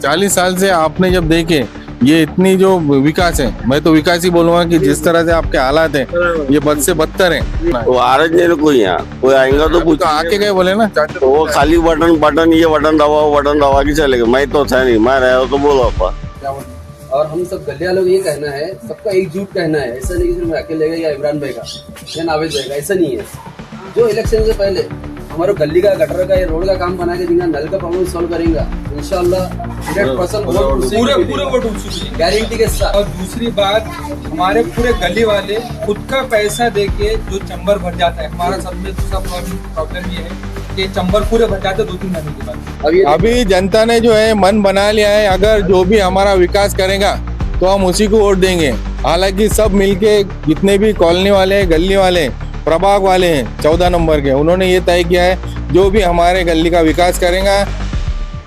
40 साल से आपने जब देखे ये इतनी जो विकास है, मैं तो विकास ही बोलूंगा कि जिस तरह से आपके हालात हैं ये बद से बदतर है। वो आ रहे नहीं कोई यहाँ, कोई आएगा तो तो आके गए बोले ना चाचा, तो वो खाली बटन बटन ये बटन दबाओ वो बटन दबा के चलेगा। मैं तो था नहीं, मैं रहा तो बोलो आपा। और हम सब गलिया लोग ये कहना है, सबका एकजुट कहना है, ऐसा नहीं कि सिर्फ मैं अकेले या इमरान भाई का या नावेद भाई का, ऐसा नहीं है। जो इलेक्शन से पहले हमारे गली का गटर का या रोड का काम बना के देंगे, नल का प्रॉब्लम सॉल्व करेंगे इंशाल्लाह 100% पूरे वोट गारंटी के साथ। और दूसरी बात, हमारे पूरे गली वाले खुद का पैसा देके जो चंबर भर जाता है, हमारा सब में दूसरा प्रॉब्लम ये है कि चंबर पूरे भर जाते 2-3 महीने के बाद। अभी जनता ने जो है मन बना लिया है, अगर जो भी हमारा विकास करेगा तो हम उसी को वोट देंगे। हालांकि सब मिलके जितने भी कॉलोनी वाले, गली वाले, प्रभाग वाले हैं 14 नंबर के, उन्होंने ये तय किया है जो भी हमारे गली का विकास करेगा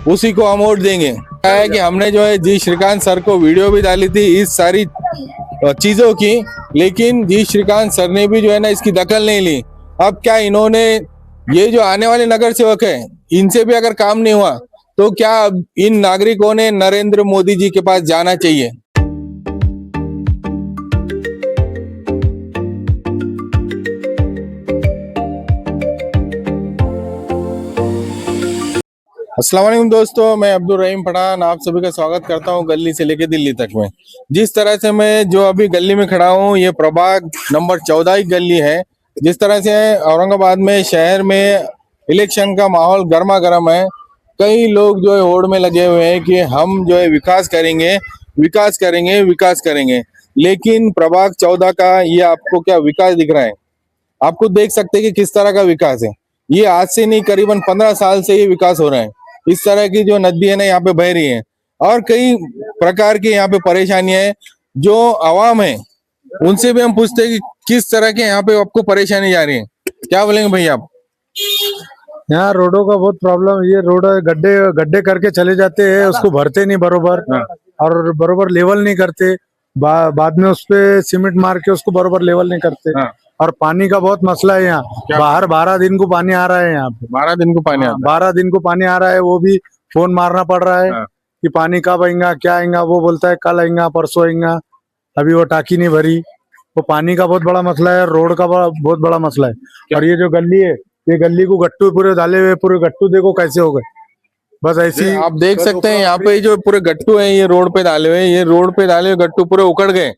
उसी को हम वोट देंगे। क्या है कि हमने जो है जी श्रीकांत सर को वीडियो भी डाली थी इस सारी चीजों की, लेकिन जी श्रीकांत सर ने भी जो है ना इसकी दखल नहीं ली। अब क्या इन्होंने, ये जो आने वाले नगर सेवक है इनसे भी अगर काम नहीं हुआ तो क्या इन नागरिकों ने नरेंद्र मोदी जी के पास जाना चाहिए। अस्सलाम वालेकुम दोस्तों, मैं अब्दुल रहीम पठान आप सभी का स्वागत करता हूं गली से लेकर दिल्ली तक में। जिस तरह से मैं जो अभी गली में खड़ा हूं ये प्रभाग नंबर 14 की गली है। जिस तरह से औरंगाबाद में शहर में इलेक्शन का माहौल गर्मा गर्म है, कई लोग जो है होड़ में लगे हुए हैं कि हम जो है विकास करेंगे विकास करेंगे विकास करेंगे, लेकिन प्रभाग 14 का ये आपको क्या विकास दिख रहा है? आपको देख सकते हैं कि किस तरह का विकास है। ये आज से नहीं, करीबन 15 साल से ये विकास हो रहा है। इस तरह की जो नदी है ना यहाँ पे बह रही है और कई प्रकार की यहाँ पे परेशानियां हैं। जो आवाम है उनसे भी हम पूछते हैं कि किस तरह के यहाँ पे आपको परेशानी जा रही है, क्या बोलेंगे भैया आप? यहाँ रोडों का बहुत प्रॉब्लम, ये रोड गड्ढे गड्ढे करके चले जाते हैं, उसको भरते नहीं बरोबर और बरोबर लेवल नहीं करते। बाद में उस पे सीमेंट मार के उसको बरोबर लेवल नहीं करते। और पानी का बहुत मसला है यहाँ, बाहर 12 दिन को पानी आ रहा है यहाँ पे। 12 दिन को पानी आता है? 12 दिन को पानी आ रहा है, वो भी फोन मारना पड़ रहा है कि पानी कब आएगा क्या आएगा। वो बोलता है कल आएगा परसों आएगा, अभी वो टाकी नहीं भरी। वो पानी का बहुत बड़ा मसला है, रोड का बहुत बड़ा मसला है। और ये जो गली है, ये गली को गट्टू पूरे डाले हुए, पूरे गट्टू देखो कैसे हो गए। बस ऐसी आप देख सकते हैं यहाँ पे जो पूरे गट्टू है ये रोड पे डाले हुए, ये रोड पे डाले हुए गट्टू पूरे उखड़ गए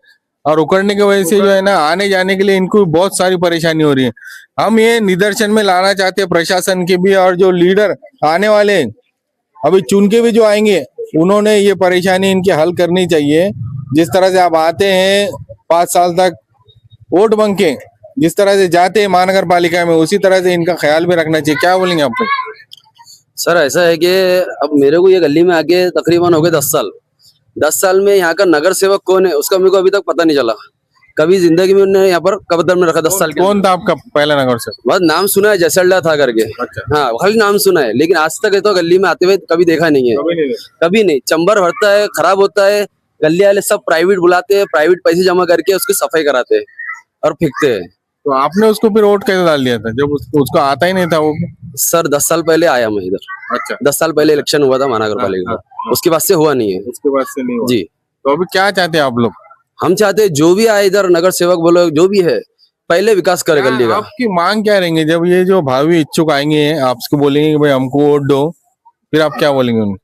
और उखड़ने की वजह से जो है ना आने जाने के लिए इनको बहुत सारी परेशानी हो रही है। हम ये निदर्शन में लाना चाहते हैं प्रशासन के भी, और जो लीडर आने वाले अभी चुन के भी जो आएंगे उन्होंने ये परेशानी इनकी हल करनी चाहिए। जिस तरह से आप आते हैं 5 साल तक वोट मांग के, जिस तरह से जाते हैं महानगर पालिका में, उसी तरह से इनका ख्याल भी रखना चाहिए। क्या बोलेंगे आप? सर ऐसा है कि अब मेरे को ये गली में आके तकरीबन हो गए 10 साल। 10 साल में यहाँ का नगर सेवक कौन है उसका मेरे को अभी तक पता नहीं चला। कभी जिंदगी में उन्होंने यहाँ पर कब्र में रखा 10 साल के। कौन था आपका पहला नगर सेवक? बस नाम सुना है, जैसलडा था करके। अच्छा। हाँ खाली नाम सुना है, लेकिन आज तक तो गली में आते हुए कभी देखा नहीं है। कभी नहीं। चंबर भरता है, खराब होता है, गली वाले सब प्राइवेट बुलाते हैं, प्राइवेट पैसे जमा करके उसकी सफाई कराते हैं और फेंकते हैं। तो आपने उसको फिर वोट कैसे डाल दिया था जब उसको आता ही नहीं था वो? सर 10 साल पहले आया मैं इधर। अच्छा। 10 साल पहले इलेक्शन हुआ था महानगर पालिका का, उसके बाद से हुआ नहीं है। उसके बाद से नहीं हुआ। जी। तो अभी क्या चाहते हैं आप लोग? हम चाहते हैं जो भी आए इधर, नगर सेवक बोलो जो भी है, पहले विकास करे गली का। आपकी मांग क्या रहेंगे जब ये जो भावी इच्छुक आएंगे आपको बोलेंगे कि भाई हमको वोट दो, फिर आप क्या बोलेंगे उन्हें?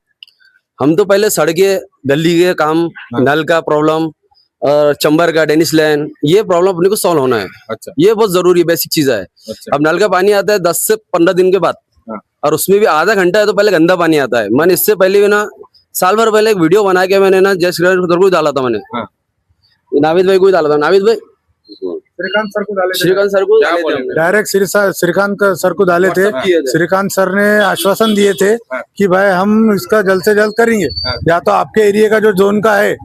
हम तो पहले सड़कें, गली के काम, नल का प्रॉब्लम और चंबर का, डेनिस लैंड, ये प्रॉब्लम अपने को सॉल्व होना है। अच्छा। ये बहुत जरूरी बेसिक चीज है। अच्छा। अब नल का पानी आता है 10 से 15 दिन के बाद, और उसमें भी आधा घंटा है तो पहले गंदा पानी आता है। मैंने इससे पहले भी ना साल भर पहले एक वीडियो बना के मैंने ना जय श्रीकांत सर को डाला था। मैंने नाविद भाई को ही डाला था। नाविद भाई श्रीकांत सर को डाले, श्रीकांत सर को डायरेक्ट श्रीकांत सर को डाले थे। श्रीकांत सर ने आश्वासन दिए थे कि भाई हम इसका जल्द से जल्द करेंगे, या तो आपके एरिया का जो जोन का है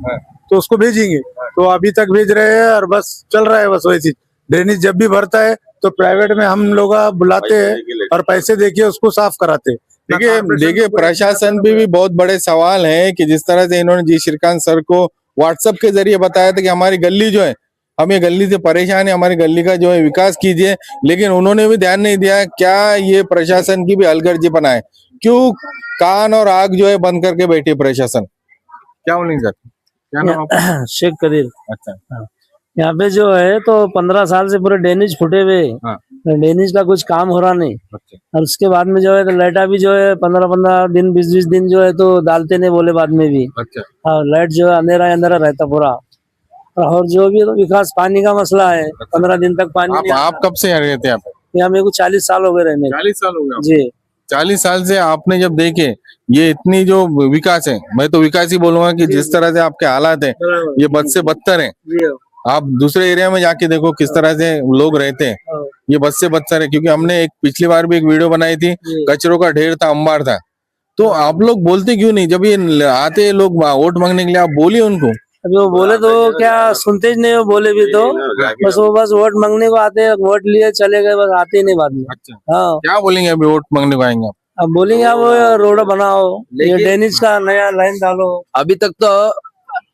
तो उसको भेजेंगे। तो अभी तक भेज रहे हैं और बस चल रहा है बस वैसी। ड्रेनेज जब भी भरता है तो प्राइवेट में हम लोग बुलाते हैं और पैसे देके उसको साफ कराते हैं। देखिए प्रशासन भी बहुत बड़े सवाल है कि जिस तरह से इन्होंने जी श्रीकांत सर को व्हाट्सएप के जरिए बताया था कि हमारी गली जो है, हम ये गली से परेशान है, हमारी गली का जो है विकास कीजिए, लेकिन उन्होंने भी ध्यान नहीं दिया। क्या ये प्रशासन की भी हलगर्जीपना है? क्यों कान और आग जो है बंद करके बैठी है प्रशासन? क्या बोलेंगे सर? क्या नाम आपका? शेख कदीर। अच्छा। यहाँ पे जो है तो 15 साल से पूरे ड्रेनेज फूटे हुए हैं। हाँ। ड्रेनेज का कुछ काम हो रहा नहीं। अच्छा। और उसके बाद में जो है तो लाइटा भी जो है 15-15 दिन 20-20 दिन जो है तो डालते नहीं बोले बाद में भी। अच्छा। हाँ, लाइट जो है अंधेरा अंधेरा रहता पूरा। और जो भी है तो विकास पानी का मसला है। 15 दिन तक पानी नहीं आप कब से रहे थे यहाँ पे? यहाँ मेरे को 40 साल हो गए रहने। 40 साल हो गए जी। 40 साल से आपने जब देखे ये इतनी जो विकास है, मैं तो विकास ही बोलूंगा कि जिस तरह से आपके हालात है ये बद से बदतर है। आप दूसरे एरिया में जाके देखो किस तरह से लोग रहते हैं, ये बद से बदतर है। क्योंकि हमने एक पिछली बार भी एक वीडियो बनाई थी, कचरों का ढेर था, अंबार था। तो आप लोग बोलते क्यों नहीं? जब ये आते हैं लोग वोट मांगने के लिए, आप बोलिए उनको। अभी वो बोले तो क्या सुनते ही नहीं, वो बोले भी तो बस वो बस वोट मांगने को आते हैं, वोट लिए चले गए, बस आते ही नहीं बाद में। अच्छा। हाँ, क्या बोलेंगे अभी वोट मांगने को आएंगे आप? अब बोलेंगे आप रोड बनाओ, ये ड्रेनेज का नया लाइन डालो। अभी तक तो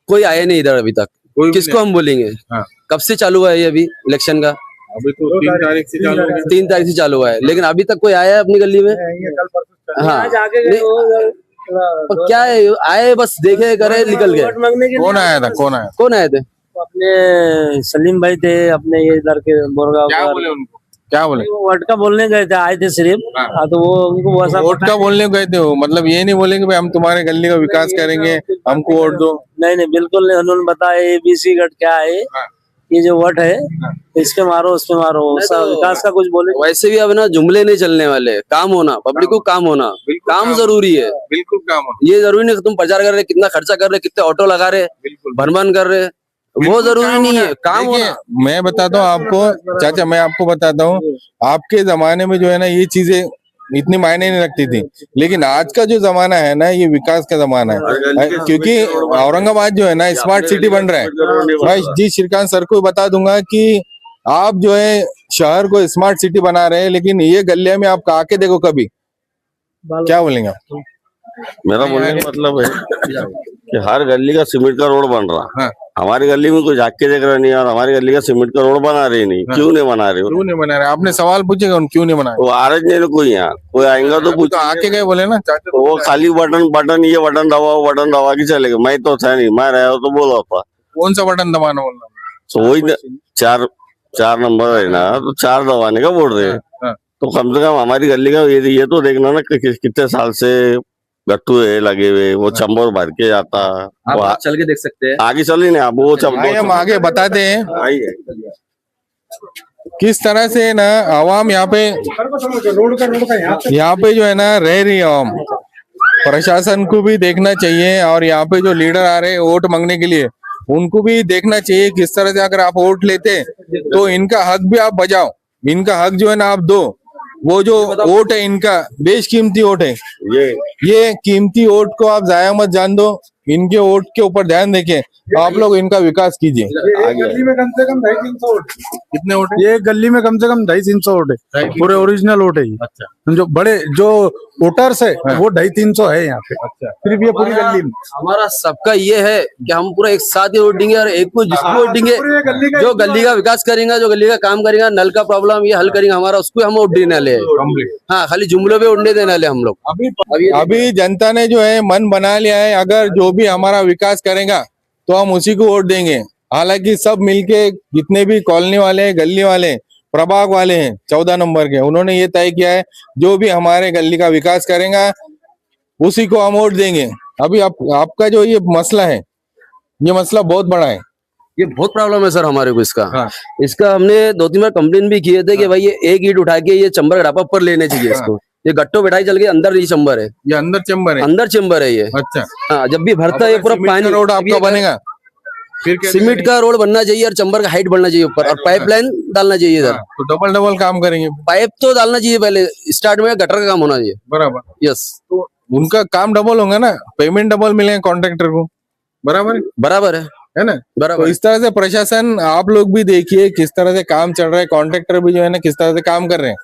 कोई आया नहीं इधर, अभी तक किसको हम बोलेंगे? हाँ। कब से चालू हुआ है ये अभी इलेक्शन का? अभी तो 3 तारीख से चालू हो गया। 3 तारीख से चालू हुआ है, लेकिन अभी तक कोई आया है अपनी गली में? हाँ, आज आगे गए और क्या है, आए बस देखे करे निकल गए। वोट मांगने के लिए कौन आया था? कौन आए थे? अपने सलीम भाई थे, अपने ये इधर के बोरगांव क्या का। बोले उनको? क्या बोले? वो वोट का बोलने गए थे, आए थे सिर्फ। हाँ। हाँ, तो वो उनको वैसा वोट का बोलने को गए थे वो, मतलब ये नहीं बोलेंगे भाई हम तुम्हारे गली का विकास करेंगे, हमको वोट दो? नहीं नहीं, बिल्कुल नहीं। उन्होंने बताया ABC गट क्या है, हाँ। ये जो वोट है इस पे मारो उस पे मारो, उसका विकास का कुछ बोले। वैसे भी अब ना जुमले नहीं चलने वाले, काम होना, पब्लिक को काम होना, काम जरूरी है। बिल्कुल काम हो। ये जरूरी नहीं कि तुम प्रचार कर रहे, कितना खर्चा कर रहे, कितने ऑटो लगा रहे, भन कर रहे, वो जरूरी नहीं है, काम देखिए, होना। मैं बताता हूँ आपको चाचा, मैं आपको बताता हूँ, आपके जमाने में जो है ना ये चीजें इतनी मायने नहीं रखती थी, लेकिन आज का जो जमाना है ना ये विकास का जमाना है। क्योंकि औरंगाबाद जो है ना स्मार्ट सिटी बन रहा है। मैं जी श्रीकांत सर को बता दूंगा कि आप जो है शहर को स्मार्ट सिटी बना रहे हैं, लेकिन ये गलिया में आप आके देखो कभी। क्या बोलेंगे आप? मेरा बोलने का मतलब है कि हर गली का सीमेंट का रोड बन रहा। हाँ। हमारी गली में कोई झाँक के देख रहा नहीं, और हमारी गली का सीमेंट का रोड बना रहे नहीं। हाँ। क्यों नहीं बना रहे? क्यों नहीं बना रहे? आपने सवाल पूछेगा क्यों नहीं बना रहे? वो आ रहे नहीं, कोई यहाँ कोई आएगा तो तो आके गए बोले ना चाचा। तो वो खाली बटन ये बटन दबा के चले गए। मैं तो था नहीं, मैं रहा तो बोला था कौन सा बटन दबाना बोलना? तो वही 4 नंबर है ना, तो 4 दबाने का बोल रहे हैं। हाँ। तो कम से कम हमारी गली का ये तो देखना ना कि कितने साल से गट्टू है लगे हुए, वो चंबर भर के जाता। आप वो चल के देख सकते हैं। आगे चले नहीं आप, वो हम आगे बताते हैं आइए। किस तरह से ना आवाम यहाँ पे जो है ना रह रही है। आवाम प्रशासन को भी देखना चाहिए, और यहाँ पे जो लीडर आ रहे हैं वोट मांगने के लिए उनको भी देखना चाहिए किस तरह से अगर आप वोट लेते तो इनका हक भी आप बजाओ, इनका हक जो है ना आप दो। वो जो वोट है इनका बेशकीमती वोट है, ये कीमती वोट को आप जाया मत जान दो। इनके वोट के ऊपर ध्यान देके आप लोग इनका विकास कीजिए। गली में कम से कम 250-300 वोट। कितने वोट है? ये गली में कम से कम 250-300 वोट है, पूरे ओरिजिनल वोट है ये। अच्छा। जो बड़े जो वोटर्स है वो 250-300 है यहाँ पे। अच्छा। सिर्फ ये पूरी गली में। हमारा सबका ये है कि हम पूरा एक साथ ही वोट देंगे, और एक को जिसको वोट देंगे जो गली का विकास करेगा, जो गली का काम करेगा, नल का प्रॉब्लम ये हल करेगा हमारा, उसको हम वोट देने वाले हैं। हाँ, खाली जुमलों पे उड़ने देने वाले हम लोग। अभी जनता ने जो है मन बना लिया है, अगर जो भी हमारा विकास करेगा तो हम उसी को वोट देंगे। हालांकि सब मिलके जितने भी कॉलोनी वाले, गली वाले, प्रभाग वाले हैं 14 नंबर के, उन्होंने ये तय किया है जो भी हमारे गली का विकास करेगा उसी को हम वोट देंगे। अभी आपका जो ये मसला है, ये मसला बहुत बड़ा है। ये बहुत प्रॉब्लम है सर हमारे को इसका। हाँ। इसका हमने 2-3 बार कंप्लेन भी किए थे कि भाई ये एक ईंट उठा के ये चंबर का ढापा पर लेने चाहिए इसको। ये गट्टो बैठाई चल के अंदर नहीं चंबर है, ये अंदर चैम्बर है। अंदर चेम्बर है ये। अच्छा। हाँ, जब भी भरता है ये पूरा पानी। रोड आपका बनेगा फिर कैसे सीमेंट का रोड बनना चाहिए, और चंबर का हाइट बढ़ना चाहिए ऊपर, और पाइपलाइन डालना चाहिए इधर। हाँ, तो डबल काम करेंगे। पाइप तो डालना चाहिए पहले, स्टार्ट में गटर का काम होना चाहिए। बराबर। यस, तो उनका काम डबल होगा ना, पेमेंट डबल मिलेगा कॉन्ट्रैक्टर को। बराबर बराबर है ना? बराबर। तो इस तरह से प्रशासन आप लोग भी देखिए किस तरह से काम चल रहा है, कॉन्ट्रैक्टर भी जो है ना किस तरह से काम कर रहे हैं।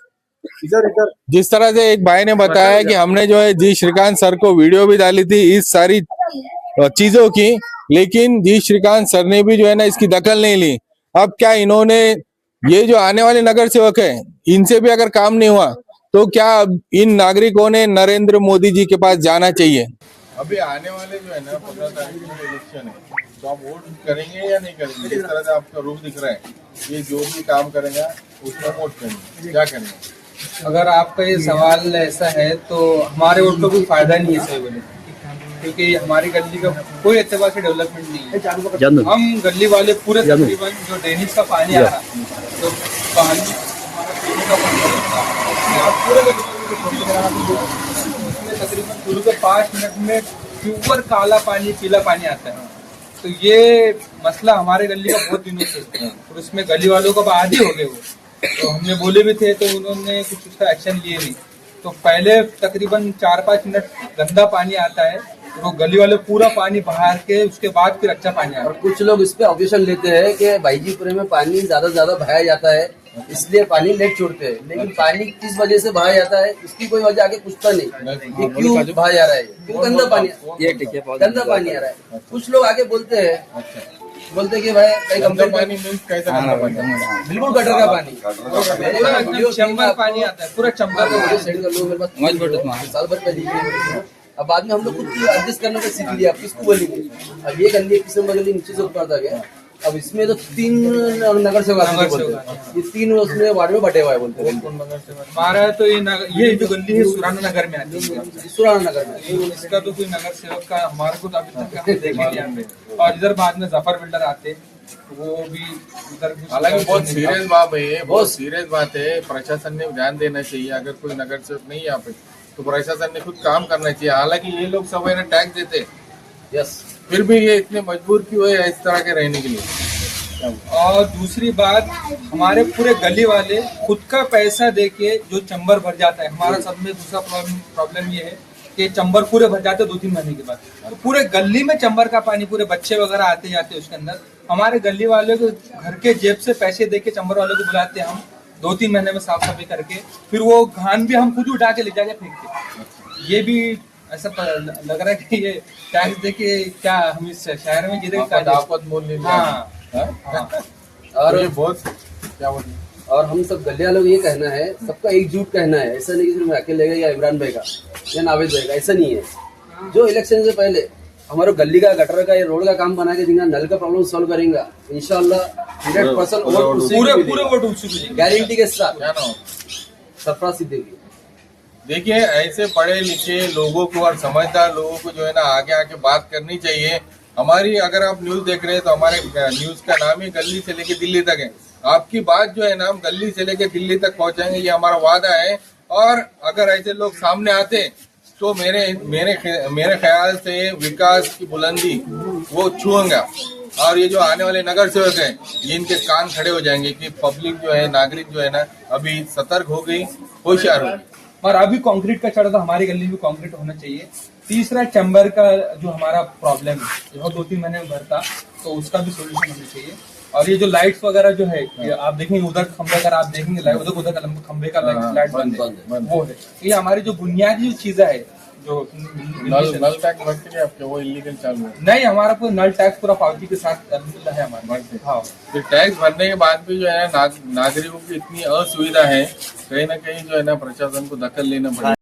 इधर जिस तरह से एक भाई ने बताया कि हमने जो है जी श्रीकांत सर को वीडियो भी डाली थी इस सारी चीजों की, लेकिन जी श्रीकांत सर ने भी जो है ना इसकी दखल नहीं ली। अब क्या इन्होंने ये जो आने वाले नगर सेवक है इनसे भी अगर काम नहीं हुआ तो क्या इन नागरिकों ने नरेंद्र मोदी जी के पास जाना चाहिए? अभी आने वाले जो है ना 15 तारीख को इलेक्शन है, तो आप वोट करेंगे या नहीं करेंगे? जिस तरह से आपका रूप दिख रहा है, ये जो भी काम करेगा उसमें वोट करेंगे, क्या करेंगे? अगर आपका ये सवाल ऐसा है तो हमारे वोट का कोई फायदा नहीं है सही बोले, क्योंकि हमारी गली का कोई एतबार से डेवलपमेंट नहीं है। हम गली वाले पूरे तकरीबन जो ड्रेनेज का पानी आ रहा है, तो पानी हमारा पीने का पानी आप पूरे उसमें तकरीबन शुरू के 5 मिनट में प्योर काला पानी पीला पानी आता है। तो ये मसला हमारे गली का बहुत दिनों से है और उसमें गली वालों को आदी हो गए वो, तो हमने बोले भी थे तो उन्होंने कुछ उसका एक्शन लिए नहीं। तो पहले तकरीबन 4-5 मिनट गंदा पानी आता है, तो गली वाले पूरा पानी बहा के उसके बाद फिर अच्छा पानी आता है। और कुछ लोग इस पे ऑब्जेक्शन लेते हैं कि भाईजीपुरे में पानी ज्यादा से ज्यादा बहाया जाता है, इसलिए पानी लेट छोड़ते हैं। लेकिन पानी किस वजह से बहाया जाता है इसकी कोई वजह आगे पूछता नहीं कि क्यों बहाया जा रहा है, क्यों गंदा पानी आ रहा है। कुछ लोग आगे बोलते हैं कि भाई कहीं कंप्लेंट पानी कैसा गंदा पानी? बिल्कुल गटर का पानी चंबर पानी आता है, पूरा चंबर का सेंड कर लो मेरे पास साल भर पहले। अब बाद में हम लोग खुद एडजस्ट करने का सीख लिया, अब किसको बोलेंगे। अब ये गली किस्म गली नीचे से ऊपर तक है। अब इसमें तो 3 नगर सेवक बोलते हैं, ये 3 उसमें वार्ड में बटे हुए बोलते हैं। हमारा तो ये जो गली है सुराना नगर में आती है, सुराना नगर में इसका तो कोई नगर सेवक का हमारे को तो अभी तक देखे नहीं आते। और इधर बाद में जफर बिल्डर आते, वो भी इधर हालांकि बहुत सीरियस बात है ये, बहुत सीरियस बात है। प्रशासन ने ध्यान देना चाहिए। अगर कोई नगर सेवक नहीं यहाँ पे तो प्रशासन ने खुद काम करना चाहिए। हालांकि ये लोग सब है ना टैक्स देते, यस, फिर भी ये इतने मजबूर क्यों है इस तरह के रहने के लिए? और दूसरी बात, हमारे पूरे गली वाले खुद का पैसा देके जो चंबर भर जाता है। हमारा सब में दूसरा प्रॉब्लम ये है कि चंबर पूरे भर जाते 2-3 महीने के बाद, तो पूरे गली में चंबर का पानी, पूरे बच्चे वगैरह आते जाते उसके अंदर। हमारे गली वाले को घर के जेब से पैसे देके चंबर वाले को बुलाते हैं हम 2-3 महीने में साफ सफाई करके, फिर वो घान भी हम खुद उठा के ले जाके फेंकते। ये भी ऐसा लग रहा है कि ये टैक्स देके क्या हम इस शहर में गिरे। और ये बहुत क्या बोलते हैं। और हम सब गली वालों को ये कहना है, सबका एकजुट कहना है। ऐसा नहीं कि सिर्फ अकेले का या इमरान भाई का या नावेद भाई का, ऐसा नहीं है। जो इलेक्शन से पहले हमारे गली का गटर का या रोड का काम बना के देंगे, नल का प्रॉब्लम सॉल्व करेंगे इंशाल्लाह 100% पूरे वोट उसी गारंटी के साथ। क्या नाम? सरफराज सिद्दीकी। देखिए, ऐसे पढ़े लिखे लोगों को और समझदार लोगों को जो है ना आगे आके बात करनी चाहिए। हमारी अगर आप न्यूज देख रहे हैं तो हमारे न्यूज का नाम ही गली से लेके दिल्ली तक है। आपकी बात जो है ना हम गली से लेके दिल्ली तक पहुंचाएंगे, ये हमारा वादा है। और अगर ऐसे लोग सामने आते तो मेरे ख्याल से विकास की बुलंदी वो छूएंगा। और ये जो आने वाले नगर सेवक हैं, ये इनके कान खड़े हो जाएंगे कि पब्लिक जो है, नागरिक जो है ना अभी सतर्क हो गई, होशियार हो गई। और अभी कंक्रीट का चढ़ा, तो हमारी गली में कंक्रीट होना चाहिए। तीसरा, चैम्बर का जो हमारा प्रॉब्लम है जो 2-3 महीने में भरता, तो उसका भी सोल्यूशन होना चाहिए। और ये जो लाइट्स वगैरह जो है, ये आप देखेंगे उधर खंबे का, आप देखेंगे उधर खंबे का लाइट बंद है, वो है। ये हमारी जो बुनियादी जो चीजें है, जो नल टैक्स भरते हैं आपके, वो इलीगल चालू है? नहीं, हमारा पूरा नल टैक्स पूरा पावती के साथ अल्हम्दुलिल्लाह है हमारे। हाँ, फिर टैक्स भरने के बाद भी जो है नागरिकों की इतनी असुविधा है, कहीं ना कहीं जो है ना प्रशासन को दखल लेना पड़ेगा।